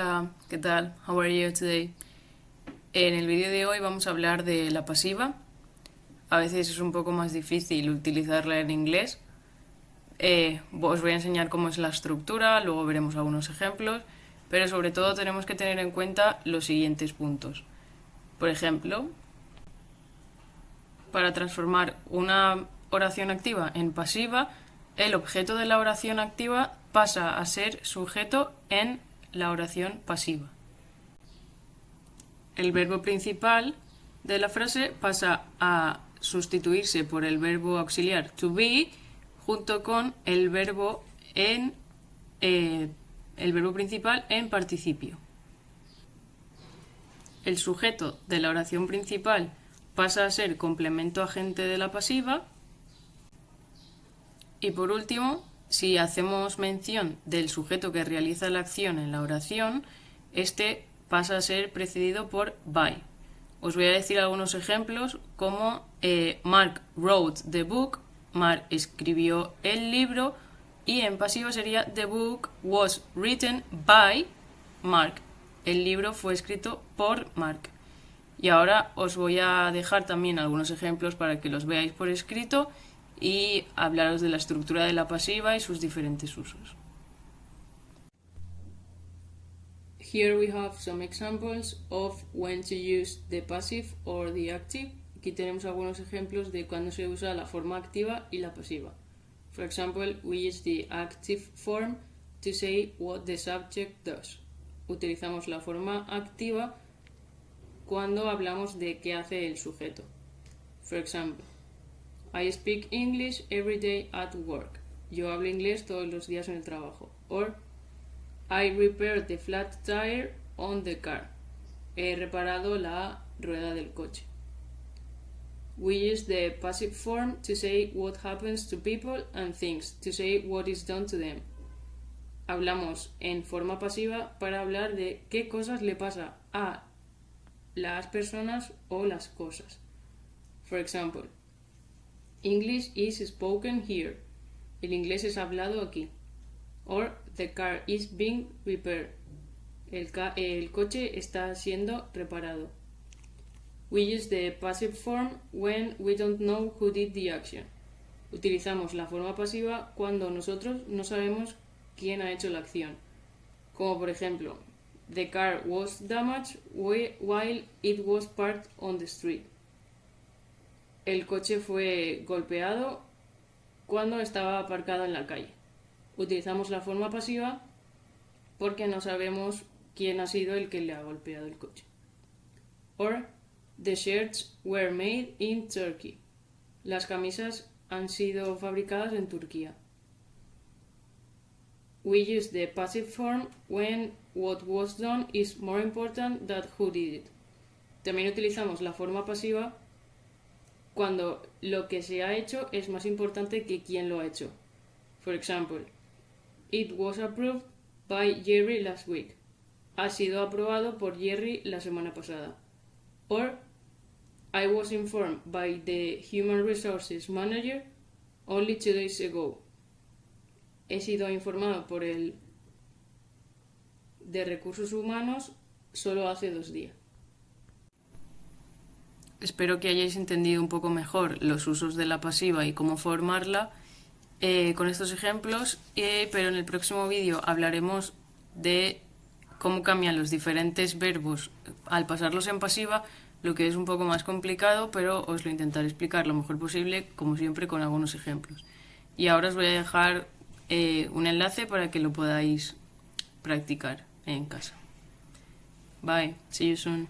Hola, ¿qué tal? How are you today? En el vídeo de hoy vamos a hablar de la pasiva. A veces es un poco más difícil utilizarla en inglés. Os voy a enseñar cómo es la estructura, luego veremos algunos ejemplos, pero sobre todo tenemos que tener en cuenta los siguientes puntos. Por ejemplo, para transformar una oración activa en pasiva, el objeto de la oración activa pasa a ser sujeto en la oración pasiva. El verbo principal de la frase pasa a sustituirse por el verbo auxiliar to be junto con el verbo principal en participio. El sujeto de la oración principal pasa a ser complemento agente de la pasiva. Y por último, si hacemos mención del sujeto que realiza la acción en la oración, este pasa a ser precedido por by. Os voy a decir algunos ejemplos como Mark wrote the book, Mark escribió el libro, y en pasiva sería the book was written by Mark. El libro fue escrito por Mark. Y ahora os voy a dejar también algunos ejemplos para que los veáis por escrito y hablaros de la estructura de la pasiva y sus diferentes usos. Here we have some examples of when to use the passive or the active. Aquí tenemos algunos ejemplos de cuando se usa la forma activa y la pasiva. For example, we use the active form to say what the subject does. Utilizamos la forma activa cuando hablamos de qué hace el sujeto. For example, I speak English every day at work. Yo hablo inglés todos los días en el trabajo. Or, I repaired the flat tire on the car. He reparado la rueda del coche. We use the passive form to say what happens to people and things, to say what is done to them. Hablamos en forma pasiva para hablar de qué cosas le pasa a las personas o las cosas. For example, English is spoken here. El inglés es hablado aquí. Or, the car is being repaired. El coche está siendo reparado. We use the passive form when we don't know who did the action. Utilizamos la forma pasiva cuando nosotros no sabemos quién ha hecho la acción. Como por ejemplo, the car was damaged while it was parked on the street. El coche fue golpeado cuando estaba aparcado en la calle. Utilizamos la forma pasiva porque no sabemos quién ha sido el que le ha golpeado el coche. Or, the shirts were made in Turkey. Las camisas han sido fabricadas en Turquía. We use the passive form when what was done is more important than who did it. También utilizamos la forma pasiva cuando lo que se ha hecho es más importante que quién lo ha hecho. For example, it was approved by Jerry last week. Ha sido aprobado por Jerry la semana pasada. Or, I was informed by the Human Resources Manager only 2 days ago. He sido informado por el de Recursos Humanos solo hace 2 días. Espero que hayáis entendido un poco mejor los usos de la pasiva y cómo formarla con estos ejemplos, pero en el próximo vídeo hablaremos de cómo cambian los diferentes verbos al pasarlos en pasiva, lo que es un poco más complicado, pero os lo intentaré explicar lo mejor posible, como siempre, con algunos ejemplos. Y ahora os voy a dejar un enlace para que lo podáis practicar en casa. Bye, see you soon.